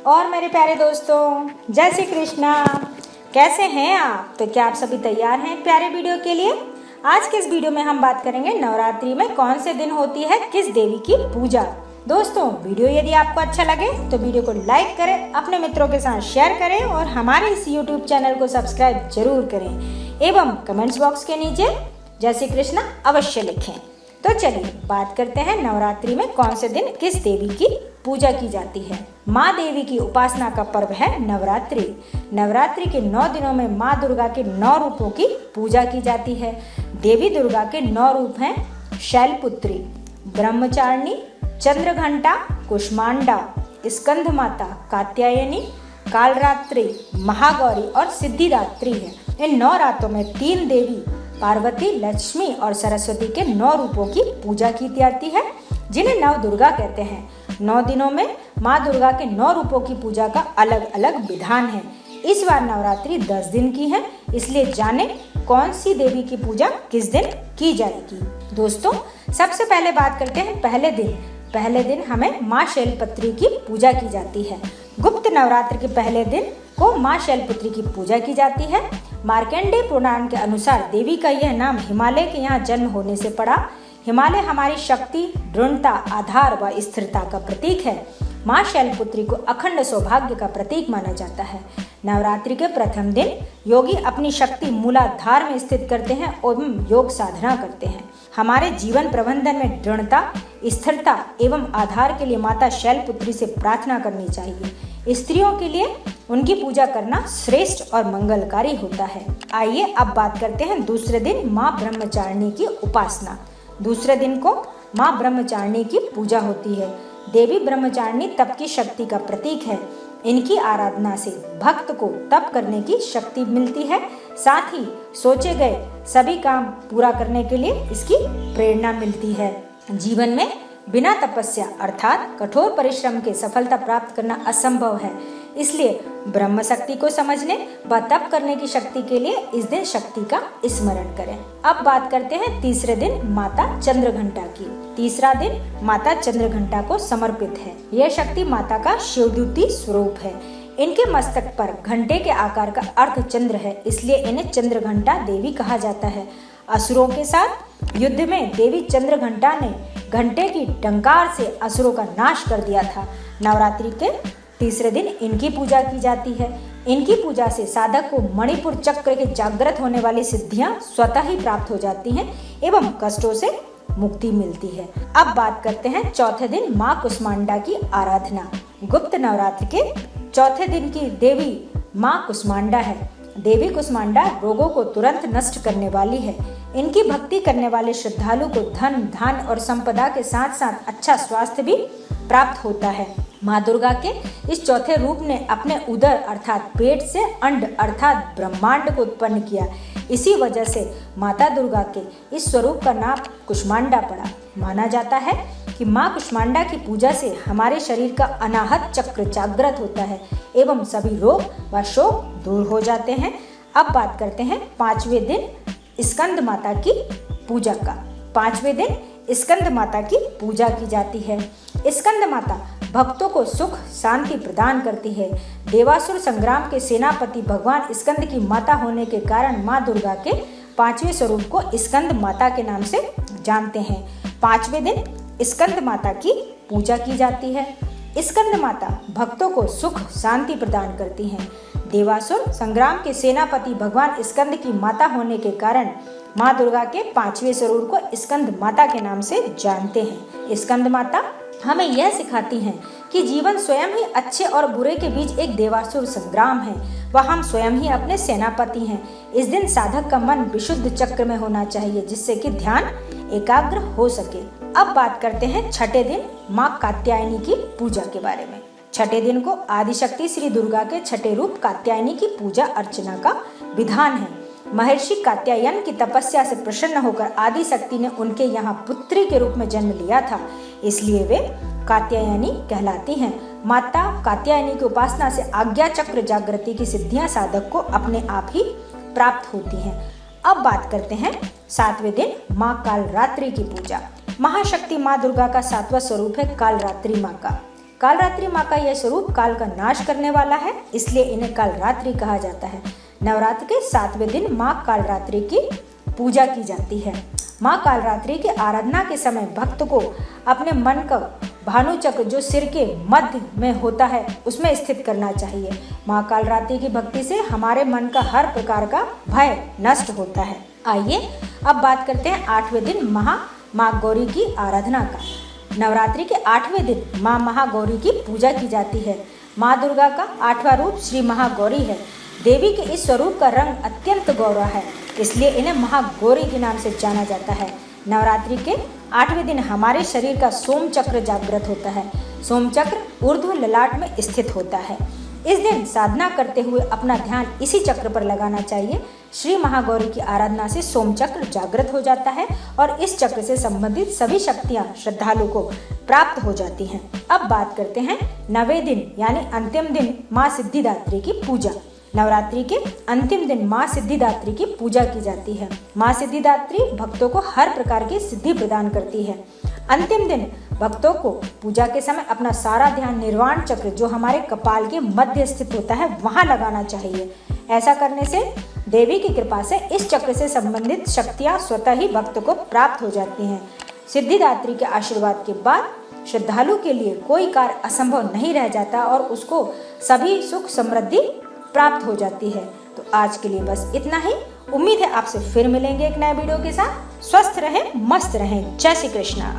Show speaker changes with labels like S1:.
S1: और मेरे प्यारे दोस्तों, जय श्री कृष्णा। कैसे हैं आप? तो क्या आप सभी तैयार हैं एक प्यारे वीडियो के लिए? आज के इस वीडियो में हम बात करेंगे नवरात्रि में कौन से दिन होती है किस देवी की पूजा। दोस्तों, वीडियो यदि आपको अच्छा लगे तो वीडियो को लाइक करें, अपने मित्रों के साथ शेयर करें और हमारे इस यूट्यूब चैनल को सब्सक्राइब जरूर करें एवं कमेंट्स बॉक्स के नीचे जय श्री कृष्णा अवश्य लिखें। तो चलिए बात करते हैं नवरात्रि में कौन से दिन किस देवी की पूजा की जाती है। माँ देवी की उपासना का पर्व है नवरात्रि। नवरात्रि के 9 दिनों में माँ दुर्गा के 9 रूपों की पूजा की जाती है। देवी दुर्गा के 9 रूप हैं शैलपुत्री, ब्रह्मचारिणी, चंद्रघंटा, कुष्मांडा, स्कंद माता, कात्यायनी, कालरात्रि, महागौरी और सिद्धिदात्री है। इन 9 रातों में 3 देवी पार्वती, लक्ष्मी और सरस्वती के 9 रूपों की पूजा की जाती है, जिन्हें नव दुर्गा कहते हैं। 9 दिनों में माँ दुर्गा के 9 रूपों की पूजा का अलग अलग विधान है। इस बार नवरात्रि 10 दिन की है, इसलिए जाने कौन सी देवी की पूजा किस दिन की जाएगी। दोस्तों, सबसे पहले बात करते हैं पहले दिन हमें माँ शैलपुत्री की पूजा की जाती है। गुप्त नवरात्र के पहले दिन को माँ शैलपुत्री की पूजा की जाती है। मार्कंडेय पुराण के अनुसार देवी का यह नाम हिमालय के यहाँ जन्म होने से पड़ा। हिमालय हमारी शक्ति, दृढ़ता, आधार व स्थिरता का प्रतीक है। माँ शैलपुत्री को अखंड सौभाग्य का प्रतीक माना जाता है। नवरात्रि के प्रथम दिन योगी अपनी शक्ति मूलाधार में स्थित करते हैं एवं योग साधना करते हैं। हमारे जीवन प्रबंधन में दृढ़ता, स्थिरता एवं आधार के लिए माता शैलपुत्री से प्रार्थना करनी चाहिए। स्त्रियों के लिए उनकी पूजा करना श्रेष्ठ और मंगलकारी होता है। आइए अब बात करते हैं दूसरे दिन माँ ब्रह्मचारिणी की उपासना। दूसरे दिन को माँ ब्रह्मचारिणी की पूजा होती है। देवी ब्रह्मचारिणी तप की शक्ति का प्रतीक है। इनकी आराधना से भक्त को तप करने की शक्ति मिलती है, साथ ही सोचे गए सभी काम पूरा करने के लिए इसकी प्रेरणा मिलती है। जीवन में बिना तपस्या अर्थात कठोर परिश्रम के सफलता प्राप्त करना असंभव है, इसलिए ब्रह्म शक्ति को समझने व तप करने की शक्ति के लिए इस दिन शक्ति का स्मरण करें। अब बात करते हैं तीसरे दिन माता चंद्रघंटा की। तीसरा दिन माता चंद्रघंटा को समर्पित है। यह शक्ति माता का शिवदूती स्वरूप है। इनके मस्तक पर घंटे के आकार का अर्ध चंद्र है, इसलिए इन्हें चंद्रघंटा देवी कहा जाता है। असुरों के साथ युद्ध में देवी चंद्रघंटा ने घंटे की टंकार से असुरों का नाश कर दिया था। नवरात्रि के तीसरे दिन इनकी पूजा की जाती है। इनकी पूजा से साधक को मणिपुर चक्र के जागृत होने वाली सिद्धियां स्वतः ही प्राप्त हो जाती हैं एवं कष्टों से मुक्ति मिलती है। अब बात करते हैं चौथे दिन माँ कुष्मांडा की आराधना। गुप्त नवरात्र के चौथे दिन की देवी माँ कुष्मांडा है। देवी कुष्मांडा रोगों को तुरंत नष्ट करने वाली है। इनकी भक्ति करने वाले श्रद्धालु को धन, धान और संपदा के साथ साथ अच्छा स्वास्थ्य भी प्राप्त होता है। माँ दुर्गा के इस चौथे रूप ने अपने उदर अर्थात पेट से अंड अर्थात ब्रह्मांड को उत्पन्न किया। इसी वजह से माता दुर्गा के इस स्वरूप का नाम कुष्मांडा पड़ा। माना जाता है कि माँ कुष्मांडा की पूजा से हमारे शरीर का अनाहत चक्र जागृत होता है एवं सभी रोग व शोक दूर हो जाते हैं। अब बात करते हैं 5वें दिन स्कंद माता की पूजा का। 5वें दिन स्कंद माता की पूजा की जाती है। स्कंद माता भक्तों को सुख शांति प्रदान करती है। देवासुर संग्राम के सेनापति भगवान स्कंद की माता होने के कारण माँ दुर्गा के 5वें स्वरूप को स्कंद माता के नाम से जानते हैं। 5वें दिन स्कंद माता की पूजा की जाती है। स्कंद माता भक्तों को सुख शांति प्रदान करती हैं। देवासुर संग्राम के सेनापति भगवान स्कंद की माता होने के कारण माँ दुर्गा के 5वें स्वरूप को स्कंद माता के नाम से जानते हैं। स्कंद माता हमें यह सिखाती हैं कि जीवन स्वयं ही अच्छे और बुरे के बीच एक देवासुर संग्राम है व हम स्वयं ही अपने सेनापति हैं। इस दिन साधक का मन विशुद्ध चक्र में होना चाहिए, जिससे कि ध्यान एकाग्र हो सके। अब बात करते हैं छठे दिन माँ कात्यायनी की पूजा के बारे में। छठे दिन को आदिशक्ति श्री दुर्गा के छठे रूप कात्यायनी की पूजा अर्चना का विधान है। महर्षि कात्यायन की तपस्या से प्रसन्न होकर आदि शक्ति ने उनके यहाँ पुत्री के रूप में जन्म लिया था, इसलिए वे कात्यायनी कहलाती हैं। माता कात्यायनी की उपासना से आज्ञा चक्र जागृति की सिद्धियां साधक को अपने आप ही प्राप्त होती हैं। अब बात करते हैं 7वें दिन माँ कालरात्रि की पूजा। महाशक्ति माँ दुर्गा का 7वां स्वरूप है कालरात्रि माँ का। कालरात्रि माँ का यह स्वरूप काल का नाश करने वाला है, इसलिए इन्हें कालरात्रि कहा जाता है। नवरात्र के 7वें दिन माँ कालरात्रि की पूजा की जाती है। माँ कालरात्रि की आराधना के समय भक्त को अपने मन का भानु चक्र जो सिर के मध्य में होता है उसमें स्थित करना चाहिए। माँ कालरात्रि की भक्ति से हमारे मन का हर प्रकार का भय नष्ट होता है। आइए अब बात करते हैं 8वें दिन माँ गौरी की आराधना का। नवरात्रि के 8वें दिन माँ महागौरी की पूजा की जाती है। माँ दुर्गा का 8वां रूप श्री महागौरी है। देवी के इस स्वरूप का रंग अत्यंत गौरा है, इसलिए इन्हें महागौरी के नाम से जाना जाता है। नवरात्रि के 8वें दिन हमारे शरीर का सोम चक्र जागृत होता है। सोम चक्र ऊर्ध्व ललाट में स्थित होता है। इस दिन साधना करते हुए अपना ध्यान इसी चक्र पर लगाना चाहिए। श्री महागौरी की आराधना से सोम चक्र जागृत हो जाता है और इस चक्र से संबंधित सभी शक्तियां श्रद्धालु को प्राप्त हो जाती हैं। अब बात करते हैं 9वें दिन यानी अंतिम दिन माँ सिद्धिदात्री की पूजा। नवरात्रि के अंतिम दिन माँ सिद्धिदात्री की पूजा की जाती है। माँ सिद्धिदात्री भक्तों को हर प्रकार की सिद्धि प्रदान करती है। अंतिम दिन भक्तों को पूजा के समय अपना सारा ध्यान निर्वाण चक्र जो हमारे कपाल के मध्य स्थित होता है वहां लगाना चाहिए। ऐसा करने से देवी की कृपा से इस चक्र से संबंधित शक्तियां स्वतः ही भक्त को प्राप्त हो जाती हैं। सिद्धिदात्री के आशीर्वाद के बाद श्रद्धालु के लिए कोई कार्य असंभव नहीं रह जाता और उसको सभी सुख समृद्धि प्राप्त हो जाती है। तो आज के लिए बस इतना ही। उम्मीद है आपसे फिर मिलेंगे एक नए वीडियो के साथ। स्वस्थ रहें, मस्त रहें। जय श्री कृष्णा।